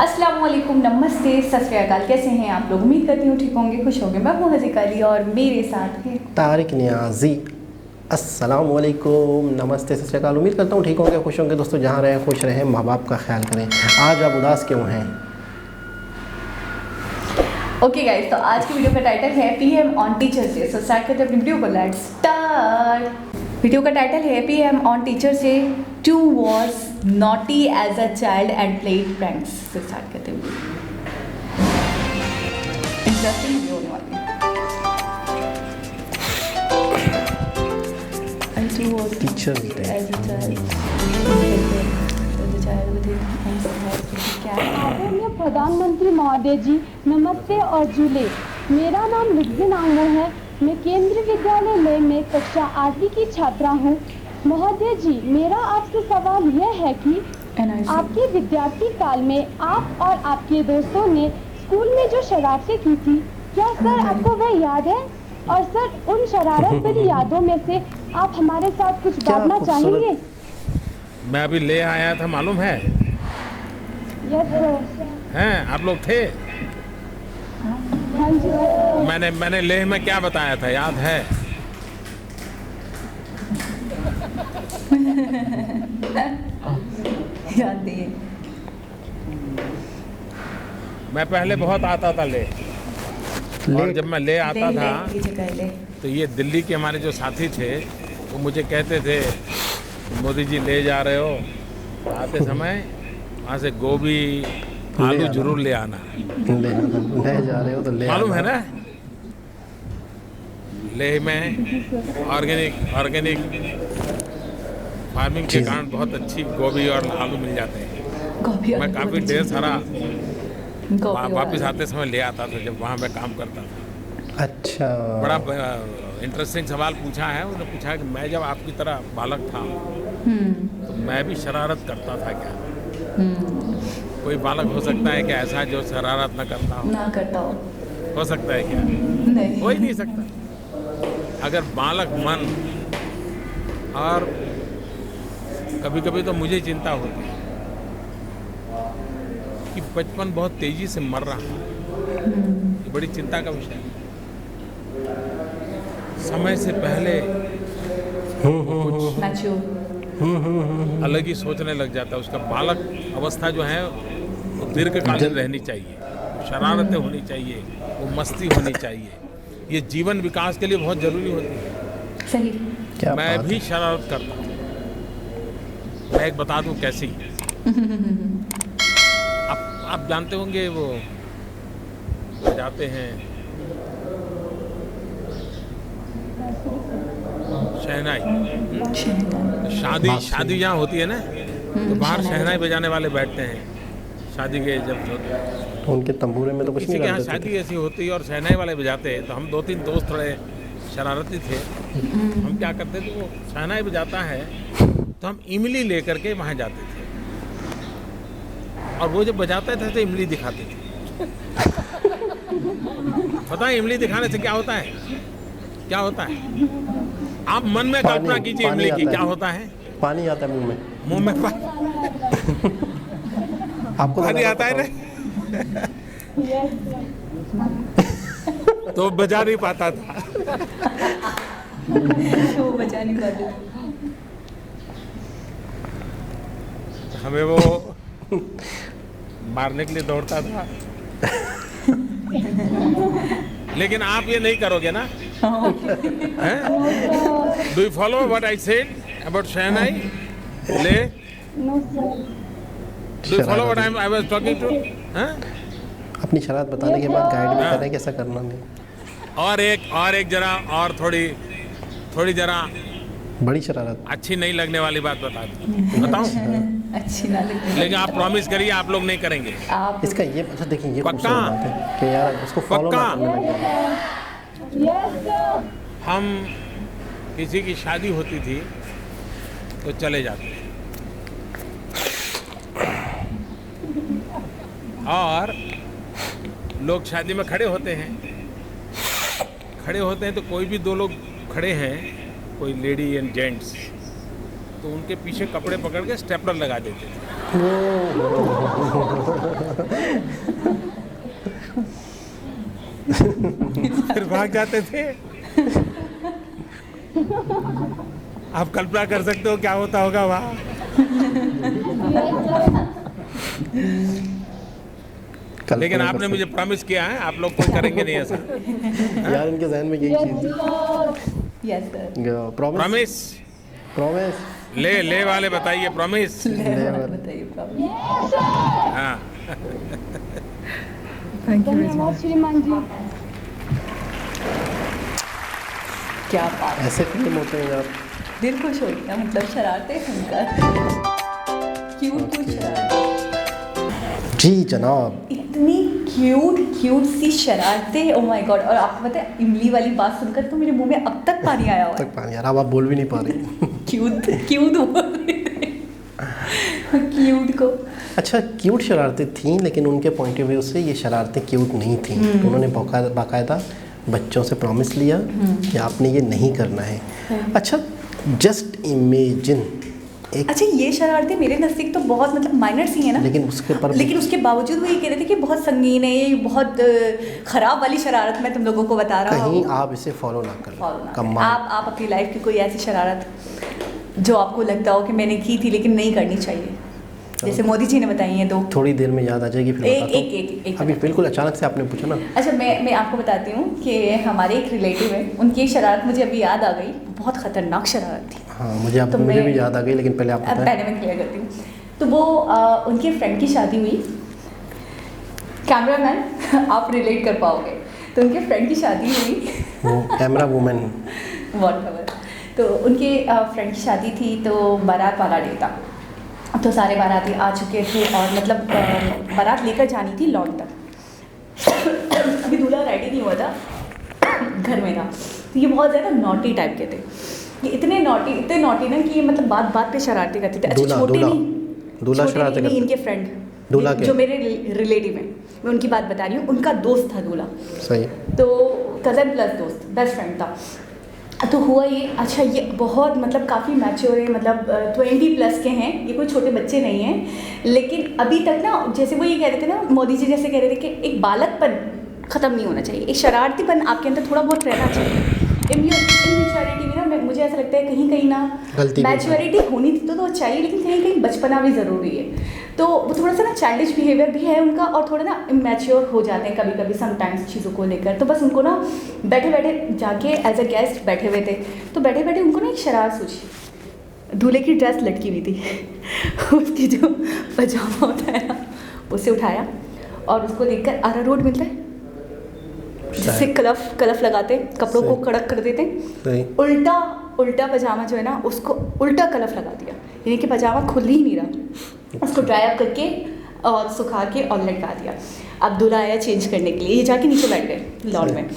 अस्सलाम वालेकुम, नमस्ते, सत श्री अकाल। कैसे हैं आप लोग? उम्मीद करती हूँ ठीक होंगे, खुश होंगे। मैं हूँ हज़ीक़ा अली और मेरे साथ है तारिक नियाज़ी। अस्सलाम वालेकुम, नमस्ते, सत श्री अकाल। उम्मीद करता हूँ ठीक होंगे, खुश होंगे। दोस्तों जहाँ रहें खुश रहें, माँ बाप का ख्याल करें। आज आप उदास क्यों हैं? ओके गाइस, तो आज की वीडियो का टाइटल है PM on teachers day. So start करते हैं अपनी वीडियो को। Let's start. वीडियो का टाइटल है PM on teachers day, too was naughty as a child and played pranks. से स्टार्ट करते हैं वीडियो। इंटरेस्टिंग वीडियो होने वाली है। Too was teachers day as a child आदरणीय प्रधानमंत्री महोदय जी, नमस्ते और जुले। मेरा नाम लिग्जिन आंगो है। मैं केंद्रीय विद्यालय ले में कक्षा 8वीं की छात्रा हूँ। महोदय जी, मेरा आपसे सवाल यह है कि आपके विद्यार्थी काल में आप और आपके दोस्तों ने स्कूल में जो शरारतें की थी, क्या सर आपको वह याद है? और सर, उन शरारत भरी यादों में से आप हमारे साथ कुछ बांटना चाहेंगे? मैं अभी ले आया था, मालूम है? Yes sir. हैं, आप लोग थे? हाँ जी। मैंने लेह में क्या बताया था, याद है? याद नहीं है। मैं पहले बहुत आता था ले, और जब मैं ले आता था तो ये दिल्ली के हमारे जो साथी थे वो मुझे कहते थे, मोदी जी ले जा रहे हो, आते समय वहाँ से गोभी आलू जरूर ले आना। ले जा रहे हो तो ले मालूम है आना। ना? लेह में ऑर्गेनिक फार्मिंग के कारण बहुत अच्छी गोभी और आलू मिल जाते हैं। मैं काफ़ी ढेर सारा वापस आते समय ले आता था जब वहाँ मैं काम करता था। अच्छा, बड़ा इंटरेस्टिंग सवाल पूछा है। उन्होंने पूछा कि मैं जब आपकी तरह बालक था तो मैं भी शरारत करता था क्या? कोई बालक हो सकता है कि ऐसा जो शरारत न करता हो सकता है क्या? नहीं, हो ही नहीं सकता। अगर बालक मन, और कभी कभी तो मुझे चिंता होती है कि बचपन बहुत तेजी से मर रहा है। ये बड़ी चिंता का विषय है। समय से पहले कुछ अलग ही सोचने लग जाता है। उसका बालक अवस्था जो है वो दीर्घकालीन रहनी चाहिए, शरारतें होनी चाहिए, वो मस्ती होनी चाहिए। ये जीवन विकास के लिए बहुत जरूरी होती है। सही। क्या मैं बात भी है। शरारत करता हूँ। मैं एक बता दूँ कैसी। आप जानते होंगे वो जाते हैं शहनाई। शादी जहाँ होती है ना तो बाहर शहनाई बजाने वाले बैठते हैं। शादी के जब उनके तंबूरे में तो कुछ किसी नहीं के यहाँ करते शादी थे। ऐसी होती है और शहनाई वाले बजाते हैं, तो हम 2-3 दोस्त थोड़े शरारती थे। हम क्या करते थे, वो शहनाई बजाता है तो हम इमली लेकर के वहाँ जाते थे, और वो जब बजाते थे तो इमली दिखाते थे। पता है इमली दिखाने से क्या होता है? क्या होता है? आप मन में कल्पना कीजिए इमली की, क्या होता है? पानी आता है मुंह में। मुंह में आपको पानी आता है ना, तो बजा नहीं पाता था। वो बचा नहीं पाते। हमें वो मारने के लिए दौड़ता था। लेकिन आप ये नहीं करोगे ना? Do you follow what I said about shehnai ले? No sir. Do you follow what I was talking to? अपनी शरारत बताने के बाद गाइड भी कर रहे हैं कैसा करना नहीं। और एक जरा और थोड़ी जरा बड़ी शरारत। अच्छी नहीं लगने वाली बात बताऊं? अच्छी ना लगे, लेकिन आप प्रॉमिस करिए आप लोग नहीं करेंगे। आप इसका ये अच्छा देखिए, ये पक्का? खूबसूरत बात है कि यार उसको फॉलो पक्का? करने लग गया। Yes sir. हम किसी की शादी होती थी तो चले जाते थे, और लोग शादी में खड़े होते हैं तो कोई भी दो लोग खड़े हैं, कोई लेडी एंड जेंट्स, तो उनके पीछे कपड़े पकड़ के स्टेपलर लगा देते थे। भाग जाते थे। आप कल्पना कर सकते हो क्या होता होगा वहाँ। लेकिन आपने मुझे प्रॉमिस किया है आप लोग कोई करेंगे नहीं ऐसा। यार इनके जहन में यही चीज़ थी। Yes sir. प्रॉमिस प्रॉमिस ले वाले बताइए प्रॉमिस। बताइए प्रॉमिस। हाँ धन्यवाद श्रीमान जी। क्या बात, ऐसे फिल्म होते हैं यार। दिल खुश हो गया, मतलब शरारतें सुनकर। क्यूट शरारतें, जी जनाब। इतनी क्यूट सी शरारतें, ओ माय गॉड। और आपको पता है इमली वाली बात सुनकर तो मेरे मुंह में अब तक पानी आया हुआ है। तक पानी यार, अब आप बोल भी नहीं पा रही। क्यूट बोल रहे थे। क्यूट को अच्छा क्यूट शरारतें थीं, लेकिन उनके पॉइंट ऑफ व्यू से ये शरारतें क्यूट नहीं थीं। तो उन्होंने बाकायदा बच्चों से प्रॉमिस लिया कि आपने ये नहीं करना है। अच्छा जस्ट इमेजिन एक, अच्छा ये शरारतें मेरे नज़दीक तो बहुत मतलब माइनर सी है ना, लेकिन उसके बावजूद वो ये कह रहे थे कि बहुत संगीन है, ये बहुत ख़राब वाली शरारत मैं तुम लोगों को बता रहा हूँ। कहीं आप इसे फॉलो ना करें। कमाल। आप अपनी लाइफ की कोई ऐसी शरारत जो आपको लगता हो कि मैंने की थी लेकिन नहीं करनी चाहिए, जैसे मोदी जी ने बताई हैं दो। थोड़ी देर में याद आ जाएगी, फिर बताता हूँ। एक अभी बिल्कुल अचानक से आपने पूछा ना। अच्छा मैं आपको बताती हूँ कि हमारे एक रिलेटिव है, उनकी एक शरारत मुझे अभी याद आ गई, बहुत ख़तरनाक शरारत थी। हाँ मुझे भी याद आ गई, लेकिन पहले आप बताएं। पहले मैं क्लियर करती हूँ। तो वो उनके फ्रेंड की शादी हुई। कैमरामैन आप रिलेट कर पाओगे। तो उनके फ्रेंड की शादी हुई। Camera women whatever. तो उनके फ्रेंड की शादी थी, तो बारात वाला डे था। तो सारे बाराती आ चुके थे और मतलब बारात लेकर जानी थी लॉन तक। अभी दूल्हा रेडी नहीं हुआ था, घर में था। तो ये बहुत ज़्यादा नॉटी टाइप के थे, ये इतने नॉटी ना कि ये मतलब बात बात पे शरारती करते थे। अच्छा छोटे नहीं, इनके फ्रेंड दूल्हा जो मेरे रिलेटिव हैं, मैं उनकी बात बता रही हूँ। उनका दोस्त था दूल्हा, सही। तो कज़न प्लस दोस्त, बेस्ट फ्रेंड था। तो हुआ ये, अच्छा ये बहुत मतलब काफ़ी मैच्योर है, मतलब 20 प्लस के हैं, ये कोई छोटे बच्चे नहीं हैं। लेकिन अभी तक ना, जैसे वो ये कह रहे थे ना, मोदी जी जैसे कह रहे थे कि एक बालकपन ख़त्म नहीं होना चाहिए, एक शरारतीपन आपके अंदर थोड़ा बहुत रहना चाहिए। इमेच्योरिटी भी ना, मुझे ऐसा लगता है कहीं ना मैच्योरिटी होनी थी तो चाहिए, लेकिन कहीं बचपना भी ज़रूरी है। तो वो थोड़ा सा ना चाइल्डिश बिहेवियर भी है उनका, और थोड़ा ना इमेच्योर हो जाते हैं कभी समटाइम्स चीज़ों को लेकर। तो बस उनको ना बैठे जाके एज अ गेस्ट बैठे हुए थे, तो बैठे उनको ना एक शरारत सूझी। दूल्हे की ड्रेस लटकी हुई थी। उसकी जो पजामा होता है ना, उसे उठाया और उसको देखकर अरारोट मिलता है जिससे कलफ लगाते, कपड़ों को कड़क कर देते, उल्टा पजामा जो है ना, उसको उल्टा कलफ लगा दिया, यानी कि पजामा खुल ही नहीं रहा। उसको ड्राई अप करके और सुखा के और लटका दिया। अब दूल्हा आया चेंज करने के लिए, ये जाके नीचे बैठ गए लॉन में।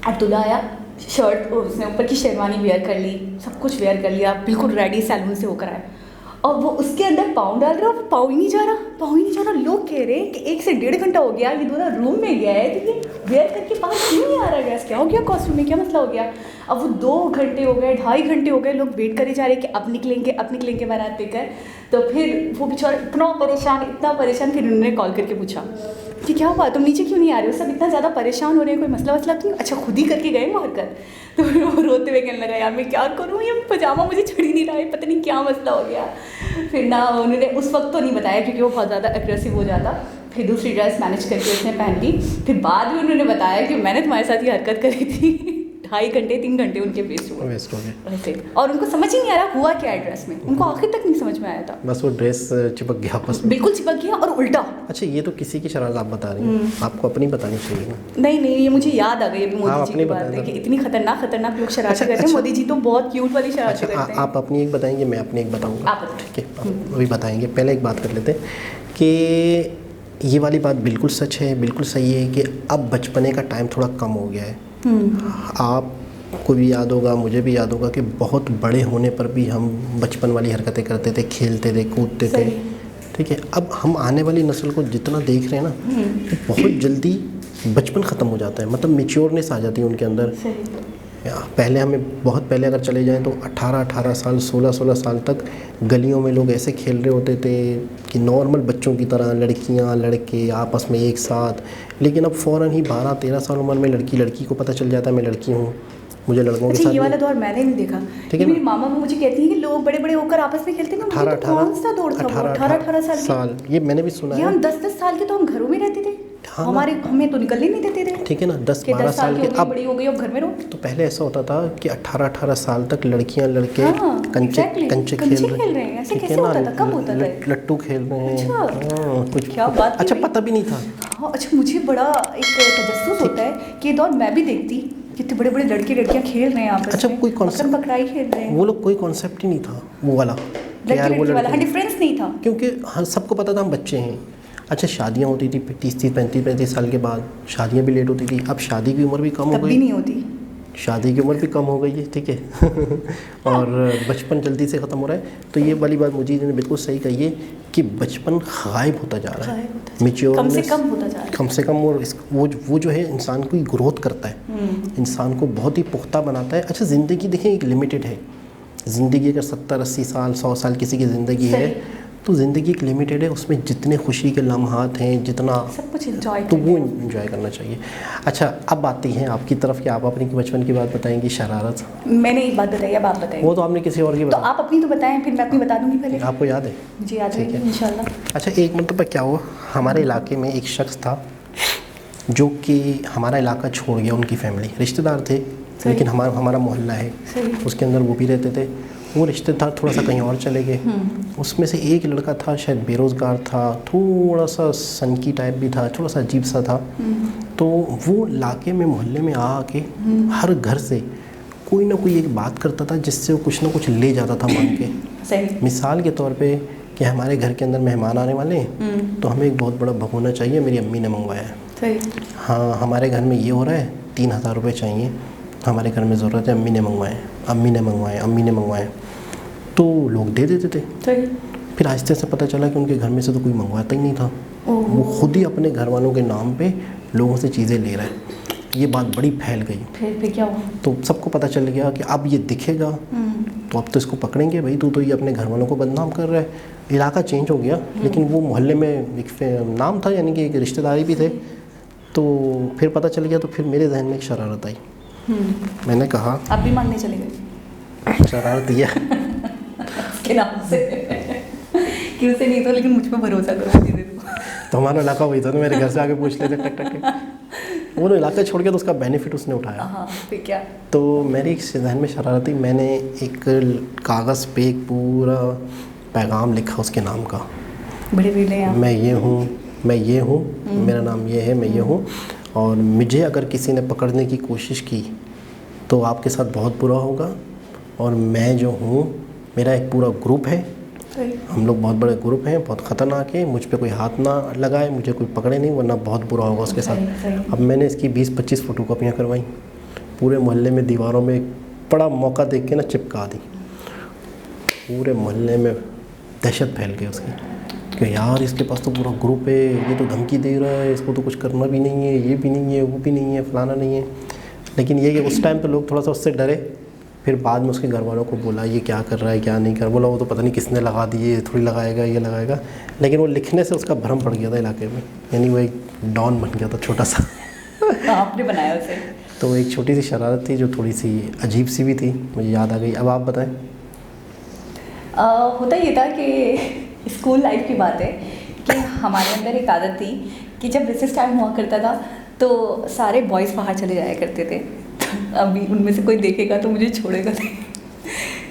अब दूल्हा आया, शर्ट उसने ऊपर की शेरवानी वेयर कर ली, सब कुछ वेयर कर लिया, बिल्कुल रेडी सैलून से होकर आया। और वो उसके अंदर पाँव डाल रहा, वो पाँव ही नहीं जा रहा। लोग कह रहे हैं कि 1 से 1.5 घंटा हो गया, ये दूल्हा रूम में गया है, तो ये वेयर करके बाहर क्यों नहीं आ रहा गैस, क्या हो गया कॉस्ट्यूम में, क्या मसला हो गया। अब वो 2 घंटे हो गए, 2.5 घंटे हो गए, लोग वेट करे जा रहे हैं कि अब निकलेंगे बारात देकर। तो फिर वो बेचारा इतना परेशान, फिर उन्होंने कॉल करके पूछा कि क्या हुआ, तुम नीचे क्यों नहीं आ रहे हो, सब इतना ज़्यादा परेशान हो रहे हैं, कोई मसला तो नहीं। अच्छा खुद ही करके गए वो हरकत। तो फिर वो रोते हुए कहने लगा, यार मैं क्या करूँ, ये पजामा मुझे छड़ ही नहीं रहा है, पता नहीं क्या मसला हो गया। फिर ना उन्होंने उस वक्त तो नहीं बताया क्योंकि वो बहुत ज़्यादा एग्रेसिव हो जाता। फिर दूसरी ड्रेस मैनेज करके उसने पहन ली। फिर बाद में उन्होंने बताया कि मैंने तुम्हारे साथ ये हरकत करी थी। 2.5 घंटे 3 घंटे उनके वेस्ट हो गए वैसे, और उनको समझ ही नहीं आ रहा हुआ क्या है ड्रेस में, उनको आखिर तक नहीं समझ में आया था। बस वो ड्रेस चिपक गया आपस में, बिल्कुल चिपक गया और उल्टा। अच्छा ये तो किसी की शरारत आप बता रही हैं, आपको अपनी बतानी चाहिए ना। नहीं ये मुझे याद आ गई अभी मोदी जी की बात है कि इतनी खतरनाक लोग शरारत करते हैं। मोदी जी तो बहुत क्यूट वाली शरारत करते हैं। आप अपनी एक बताएंगे, मैं अपनी एक बताऊँगा, ठीक है अभी बताएंगे। पहले एक बात कर लेते हैं कि ये वाली बात बिल्कुल सच है, बिल्कुल सही है कि अब बचपने का टाइम थोड़ा कम हो गया है। आपको भी याद होगा, मुझे भी याद होगा कि बहुत बड़े होने पर भी हम बचपन वाली हरकतें करते थे, खेलते थे, कूदते थे, ठीक है। अब हम आने वाली नस्ल को जितना देख रहे हैं ना, तो बहुत जल्दी बचपन ख़त्म हो जाता है, मतलब मेच्योरनेस आ जाती है उनके अंदर, पहले हमें बहुत पहले अगर चले जाएं तो 18-18 साल 16-16 साल तक गलियों में लोग ऐसे खेल रहे होते थे कि नॉर्मल बच्चों की तरह, लड़कियां लड़के आपस में एक साथ। लेकिन अब फ़ौरन ही 12-13 साल उम्र में लड़की को पता चल जाता है मैं लड़की हूँ, मुझे लड़कों के साथ। ये वाला दौर मैंने नहीं देखा। ठीक है, मेरी मामा भी मुझे कहती है कि लोग बड़े बड़े होकर आपस में खेलते हैं। 18 साल ये मैंने भी सुना है। हम 10-10 साल के तो हम घरों में रहते थे। हाँ, हमें तो निकलने नहीं देते थे। ठीक है ना, 10-12 साल के अब बड़ी हो गई, अब घर में रहो। तो पहले ऐसा होता था कि 18-18 साल तक लड़कियां लड़के कंचे खेल रहे हैं। ऐसे कैसे होता था? कब होता था? लट्टू खेल रहे हैं। अच्छा, कुछ क्या बात। अच्छा, पता भी नहीं था। हाँ, अच्छा, मुझे बड़ा एक तजस्सुस होता है कि ये दौर मैं भी देखती, कितने बड़े बड़े लड़के लड़कियां खेल रहे हैं आपस में। अच्छा, कोई कॉन्सेप्ट पकड़ाई खेल रहे हैं वो लोग, कोई कॉन्सेप्ट ही नहीं था वो वाला, यार वो वाला डिफरेंस नहीं था, क्योंकि हर सबको पता था हम बच्चे हैं। अच्छा, शादियाँ होती थी 30-35 साल के बाद, शादियाँ भी लेट होती थी। अब शादी की उम्र भी कम हो गई, भी नहीं होती, शादी की उम्र भी कम हो गई है, ठीक है और बचपन जल्दी से ख़त्म हो रहा है। तो ये वाली बात मुझे ने बिल्कुल सही कही है कि बचपन गायब होता जा रहा है, मैच्योरनेस कम से कम होता जा रहा है, कम से कम। और वो जो है इंसान को ग्रोथ करता है, इंसान को बहुत ही पुख्ता बनाता है। अच्छा, ज़िंदगी देखें एक लिमिटेड है। ज़िंदगी अगर 70-80 साल 100 साल किसी की ज़िंदगी है तो ज़िंदगी एक लिमिटेड है, उसमें जितने खुशी के लम्हात हैं, जितना सब कुछ एंजॉय, तो वो एंजॉय करना चाहिए। अच्छा, अब आती हैं आपकी तरफ कि आप अपनी बचपन की बात बताएंगी। शरारत मैंने एक बात बताई, अब आप बताएं। वो तो आपने किसी और की तो आप अपनी तो बताएं, फिर मैं अपनी बता दूंगी। पहले आपको याद है? मुझे याद है इंशाल्लाह। अच्छा, एक मतलब क्या हुआ, हमारे इलाके में एक शख्स था जो कि हमारा इलाका छोड़ गया, उनकी फैमिली, रिश्तेदार थे लेकिन हमारा मोहल्ला है उसके अंदर वो भी रहते थे। वो रिश्तेदार थोड़ा सा कहीं और चले गए। उसमें से एक लड़का था, शायद बेरोज़गार था, थोड़ा सा सनकी टाइप भी था, थोड़ा सा अजीब सा था। तो वो इलाके में मोहल्ले में आके हर घर से कोई ना कोई एक बात करता था जिससे वो कुछ ना कुछ ले जाता था मांग के। मिसाल के तौर पे कि हमारे घर के अंदर मेहमान आने वाले हैं तो हमें एक बहुत बड़ा भगोना चाहिए, मेरी अम्मी ने मंगवाया है। हाँ, हमारे घर में ये हो रहा है, 3000 रुपये चाहिए, हमारे घर में ज़रूरत है, अम्मी ने मंगवाए। तो लोग दे देते थे। फिर आहिस्ते से पता चला कि उनके घर में से तो कोई मंगवाता ही नहीं था, वो खुद ही अपने घर वालों के नाम पे लोगों से चीज़ें ले रहा है। ये बात बड़ी फैल गई। फिर क्या हुआ? तो सबको पता चल गया कि अब ये दिखेगा तो अब तो इसको पकड़ेंगे भाई, तू तो ये अपने घर वालों को बदनाम कर रहा है। इलाका चेंज हो गया, लेकिन वो मोहल्ले में एक नाम था, यानी कि एक रिश्तेदारी भी थे। तो फिर पता चल गया, तो फिर मेरे जहन में एक शरारत आई। मैंने कहा, आप भी मांगने चले गए? शरारत यह के नाम से कि उसे नहीं तो, लेकिन मुझ पर भरोसा करो, दे दो। तो हमारा इलाका वही था, तो मेरे घर से आके पूछ लेते टक टक। वो इलाका छोड़ के तो उसका बेनिफिट उसने उठाया। हाँ, फिर क्या? तो मेरी जहन में शरारत थी, मैंने एक कागज़ पे एक पूरा पैगाम लिखा उसके नाम का। बड़े बड़े मैं ये हूँ, मेरा नाम ये है, मैं ये हूँ, और मुझे अगर किसी ने पकड़ने की कोशिश की तो आपके साथ बहुत बुरा होगा। और मैं जो हूँ, मेरा एक पूरा ग्रुप है, हम लोग बहुत बड़े ग्रुप हैं, बहुत ख़तरनाक है, मुझ पे कोई हाथ ना लगाए, मुझे कोई पकड़े नहीं, वरना बहुत बुरा होगा उसके साथ। अब मैंने इसकी 20-25 फ़ोटोकॉपियाँ करवाई, पूरे मोहल्ले में दीवारों में बड़ा मौका देख के ना चिपका दी। पूरे मोहल्ले में दहशत फैल गई उसकी कि यार इसके पास तो पूरा ग्रुप है, ये तो धमकी दे रहा है, इसको तो कुछ करना भी नहीं है, ये भी नहीं है, वो भी नहीं है, फलाना नहीं है। लेकिन ये कि उस टाइम पे लोग थोड़ा सा उससे डरे। फिर बाद में उसके घर वालों को बोला ये क्या कर रहा है, क्या नहीं कर, बोला वो तो पता नहीं किसने लगा दिए, थोड़ी लगाएगा, ये लगाएगा। लेकिन वो लिखने से उसका भ्रम पड़ गया था इलाके में, यानी वो एक डॉन बन गया था छोटा सा। आपने बनाया उसे? तो एक छोटी सी शरारत थी जो थोड़ी सी अजीब सी भी थी, मुझे याद आ गई। अब आप बताएं। होता ये था कि स्कूल लाइफ की बात है कि हमारे अंदर एक आदत थी कि जब रिसेस टाइम हुआ करता था तो सारे बॉयज़ बाहर चले जाया करते थे। अभी उनमें से कोई देखेगा तो मुझे छोड़ेगा नहीं।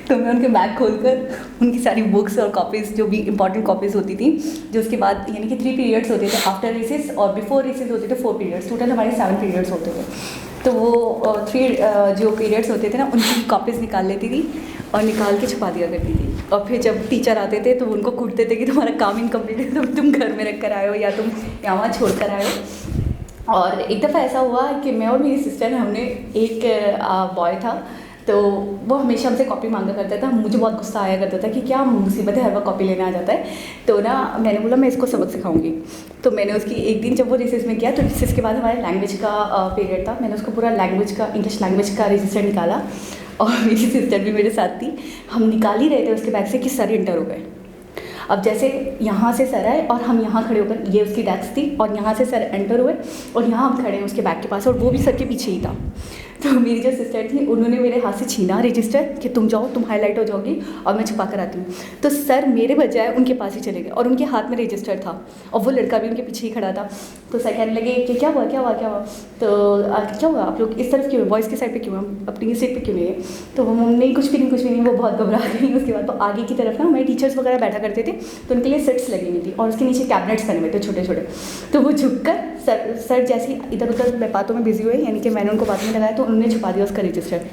तो मैं उनके बैग खोलकर उनकी सारी बुक्स और कॉपीज़, जो भी इंपॉर्टेंट कॉपीज़ होती थी, जो उसके बाद यानी कि 3 पीरियड्स होते थे, आफ्टर रिसेस और बिफोर रिसेस होते थे 4 पीरियड्स, टोटल हमारे 7 पीरियड्स होते थे। तो वो 3 जो पीरियड्स होते थे ना, उनकी कॉपीज़ निकाल लेती थी और निकाल के छुपा दिया करती थी। और फिर जब टीचर आते थे तो उनको कूटते थे कि तुम्हारा काम इनकम्प्लीट है, तो तुम घर में रख कर आए हो या तुम यहाँ छोड़ कर आए हो। और एक दफ़ा ऐसा हुआ कि मैं और मेरी सिस्टर, हमने एक बॉय था, तो वो हमेशा हमसे कॉपी मांगा करता था। मुझे बहुत गुस्सा आया करता था कि क्या मुसीबत है, हर बार कॉपी लेने आ जाता है। तो ना मैंने बोला मैं इसको सबक सिखाऊंगी। तो मैंने उसकी एक दिन जब वो रिसेस में किया, तो रिसेस के बाद हमारे लैंग्वेज का पीरियड था, मैंने उसको पूरा लैंग्वेज का, इंग्लिश लैंग्वेज का रजिस्टर निकाला और मेरी सिस्टर भी मेरे साथ थी। हम निकाल ही रहे थे उसके बैग से कि सर इंटर हो गए। अब जैसे यहाँ से सर आए और हम यहाँ खड़े होकर, ये उसकी डेस्क थी और यहाँ से सर एंटर हुए और यहाँ हम खड़े हैं उसके बैग के पास और वो भी सर के पीछे ही था। तो मेरी जो सिस्टर थी उन्होंने मेरे हाथ से छीना रजिस्टर कि तुम जाओ, तुम हाईलाइट हो जाओगी और मैं छुपा कर आती हूँ। तो सर मेरे बजाय उनके पास ही चले गए और उनके हाथ में रजिस्टर था और वो लड़का भी उनके पीछे ही खड़ा था। तो सर कहने लगे कि क्या हुआ क्या हुआ क्या हुआ, तो क्या हुआ आप लोग इस तरफ क्यों, बॉयज़ की साइड पे क्यों, हम अपनी सीट पे क्यों नहीं है। तो हम नहीं कुछ भी नहीं, वो बहुत घबरा गई। उसके बाद तो आगे की तरफ ना हमारे टीचर्स वगैरह बैठा करते थे, तो उनके लिए सीट्स लगी हुई थी और उसके नीचे कैबिनेट्स बने हुए थे छोटे छोटे। तो वो झुककर सर जैसे इधर उधर बातों में बिजी हुए, यानी कि मैंने उनको बात में लगाया, तो उन्होंने छुपा दिया उसका रजिस्टर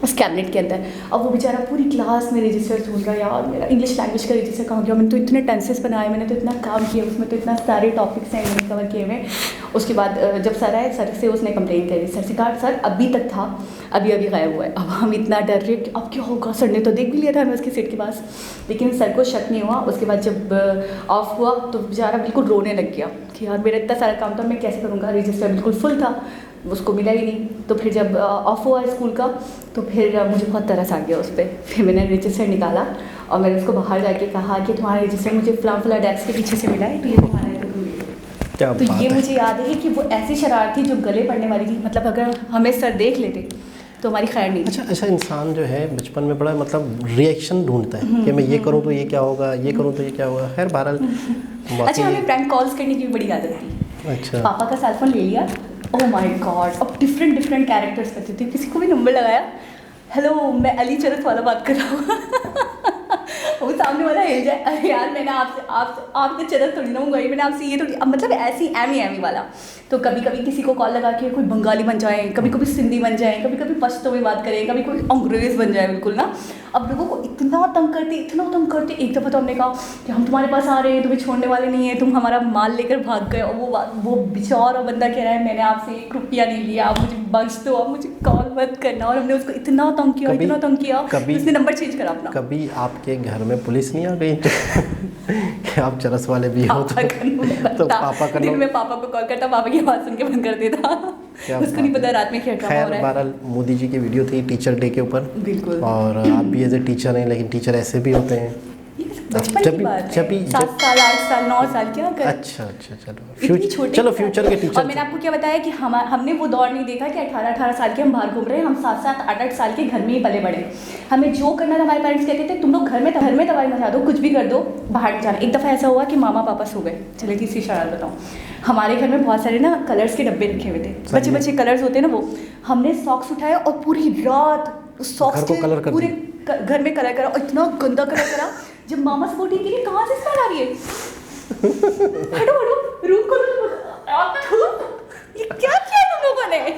उस कैबिनेट के अंदर। अब वो बेचारा पूरी क्लास में रजिस्टर ढूंढ रहा, यार मेरा इंग्लिश लैंग्वेज का रजिस्टर कहाँ गया, मैंने तो इतने टेंसेस बनाए, मैंने तो इतना काम किया उसमें, तो इतना सारे टॉपिक्स हैं मैंने कवर किए हुए। उसके बाद जब सर आए, सर से उसने कंप्लेन करी, सर से कहा सर अभी तक था, अभी गायब हुआ है। अब हम इतना डर रहे कि अब क्या होगा, सर ने तो देख भी लिया था हमें उसकी सीट के पास, लेकिन सर को शक नहीं हुआ। उसके बाद जब ऑफ हुआ तो बेचारा बिल्कुल रोने लग गया कि यार मेरा इतना सारा काम था, मैं कैसे करूँगा, रजिस्टर बिल्कुल फुल था, उसको मिला ही नहीं। तो फिर जब ऑफ हुआ स्कूल का, तो फिर मुझे बहुत तरस आ गया उस पर। फिर मैंने रजिस्टर निकाला और मैंने उसको बाहर जाके कहा कि तुम्हारा रजिस्टर मुझे फला डेस्क के पीछे से मिला है, तो ये तुम्हारा है, तो ये मुझे याद है कि वो ऐसी शरारत थी जो गले पड़ने वाली थी। मतलब अगर हमें सर देख लेते तो हमारी खैर नहीं। अच्छा इंसान जो है बचपन में बड़ा मतलब रिएक्शन ढूंढता है कि मैं ये करूँ तो ये क्या होगा, ये करूँ तो ये क्या होगा। खैर बहरहाल अच्छा, हमें प्रैंक कॉल्स करने की भी बड़ी आदत थी। अच्छा, पापा का सेल फोन ले लिया, ओह माय गॉड, अब डिफरेंट कैरेक्टर्स करते थे। किसी को भी नंबर लगाया, हेलो मैं अली चरस वाला बात कर रहा हूँ वो सामने वाला हिल जाए, अरे यार मैंने आपसे चरस थोड़ी ना मंगवाई, मैंने आपसे ये थोड़ी, मतलब ऐसी एमी वाला। तो कभी कभी किसी को कॉल लगा के कोई बंगाली बन जाए, कभी कभी सिंधी बन जाए, कभी कभी पश्तो में बात करें, कभी कोई अंग्रेज़ बन जाए बिल्कुल ना। अब लोगों को इतना तंग करते। एक दफ़ा तो हमने कहा कि हम तुम्हारे पास आ रहे हैं, तुम्हें छोड़ने वाले नहीं है, तुम हमारा माल लेकर भाग गए। और वो बेचारा बंदा कह रहा है मैंने आपसे 1 रुपया नहीं लिया, आप मुझे बख्श दो, आप मुझे कॉल मत करना। और हमने उसको इतना तंग किया, उसने नंबर चेंज करा अपना। कभी आपके घर में पुलिस नहीं आ गई कि आप चरस वाले भी हो तो पापा का दिन में पापा को कॉल करता, पापा की आवाज़ सुन के बंद कर देता, उसको नहीं पता रात में क्या ड्रामा हो रहा है। बहरहाल मोदी जी की वीडियो थी टीचर डे के ऊपर, बिल्कुल, और आप भी एज ए टीचर हैं, लेकिन टीचर ऐसे भी होते हैं बचपन की बात है, 7 साल 8 साल 9 साल क्या कर। अच्छा चलो फ्यूचर के टीचर। और मैंने आपको क्या बताया कि हमने वो दौर नहीं देखा कि 18 साल के हम बाहर घूम रहे हैं, हम 7 8 साल के घर में ही पले बड़े। हमें जो करना था, हमारे पेरेंट्स कहते थे तुम लोग घर में दवाई मचा दो, कुछ भी कर दो, बाहर नहीं जाना। एक दफ़ा ऐसा हुआ कि मामा पापा सो गए, चले तीसरी शरारत बताऊँ। हमारे घर में बहुत सारे ना कलर्स के डब्बे रखे हुए थे, बच्चे कलर्स होते हैं ना, वो हमने सॉक्स उठाए और पूरी रात सॉक्स के पूरे घर में कलर करा, और इतना गंदा कलर करा। जब मामा से बोली कि कहाँ से स्मेल आ रही है, हटो रूम को, ये क्या किया तुम लोगों ने।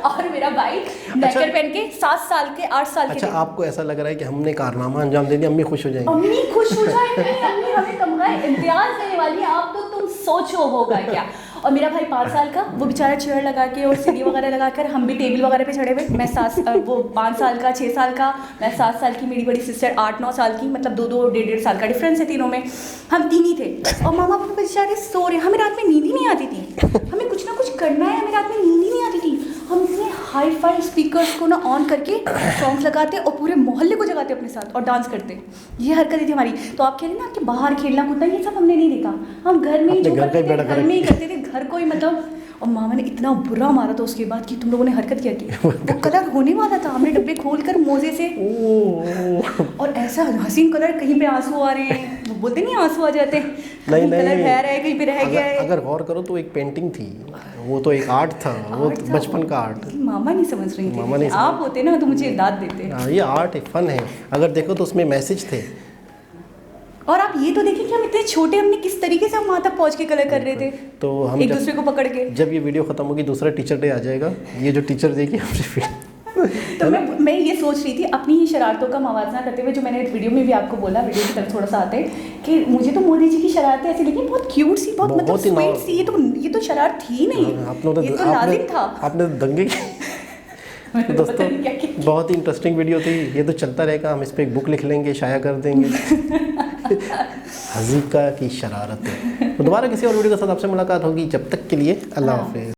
और मेरा भाई नेकर पहन के 7 साल के 8 साल के। अच्छा, आपको ऐसा लग रहा है कि हमने कारनामा अंजाम दे दिया, अम्मी खुश हो जाएंगी? अम्मी खुश हो जाएंगी, अम्मी हमें तमगा इम्तियाज देने वाली है, आप तो तुम सोचो होगा क्या। और मेरा भाई 5 साल का, वो बेचारा चेयर लगा के और सीढ़ी वगैरह लगा कर, हम भी टेबल वगैरह पे चढ़े हुए। मैं वो 5 साल का, 6 साल का, मैं 7 साल की, मेरी बड़ी सिस्टर 8-9 साल की, मतलब 2-2 1.5 साल का डिफरेंस है तीनों में, हम 3 ही थे। और मामा पापा बेचारे सो रहे, हमें रात में नींद ही नहीं आती थी, हमें कुछ ना कुछ करना है, हमें रात में नींद ही नहीं आती थी। हम इतने हाई फाई स्पीकर्स को ना ऑन करके सॉन्ग्स लगाते और पूरे मोहल्ले को जगाते अपने साथ और डांस करते। ये हरकतें थी हमारी। तो आप कह रहे हैं ना कि बाहर खेलना कूदना, ये सब हमने नहीं देखा, हम घर में ही जो करते थे, घर में ही करते थे, घर को ही मतलब। और मामा ने इतना बुरा मारा था उसके बाद कि तुम लोगों ने हरकत क्या की। वो कलर होने वाला था, हमने डब्बे खोलकर मोजे से, और ऐसा हसीन कलर, कहीं पे आंसू आ रहे हैं, वो बोलते नहीं आंसू आ जाते, कहीं कलर बह रहा है, कहीं पे रह गया है। अगर गौर करो तो एक पेंटिंग थी, वो तो एक आर्ट था, वो बचपन का आर्ट। मामा नहीं समझ रही थी, आप होते ना तो मुझे दाद देते। ये आर्ट एक फन है, अगर देखो तो उसमें मैसेज थे। और आप ये तो देखिए कि हम इतने छोटे, हमने किस तरीके से हम वहाँ तक पहुँच के कलर कर रहे थे, तो हम एक दूसरे को पकड़ के। जब ये वीडियो खत्म होगी दूसरा टीचर डे आ जाएगा, ये जो टीचर डे की हमसे तो मैं ये सोच रही थी अपनी ही शरारतों का मवाजना करते हुए, जो मैंने वीडियो में भी आपको बोला, वीडियो की तरफ थोड़ा सा आते हैं, कि मुझे तो मोदी जी की शरारतें ऐसी लगी, बहुत क्यूट सी, बहुत मतलब स्वीट सी। ये तो शरारत थी नहीं, ये तो लाजिम था। आपने दंगे मैंने दोस्तों पता नहीं क्या किया। बहुत ही इंटरेस्टिंग वीडियो थी, ये तो चलता रहेगा, हम इस पर एक बुक लिख लेंगे, शाया कर देंगे। हज़ीका की शरारतें। तो दोबारा किसी और वीडियो के साथ आपसे मुलाकात होगी, जब तक के लिए अल्लाह हाफिज़।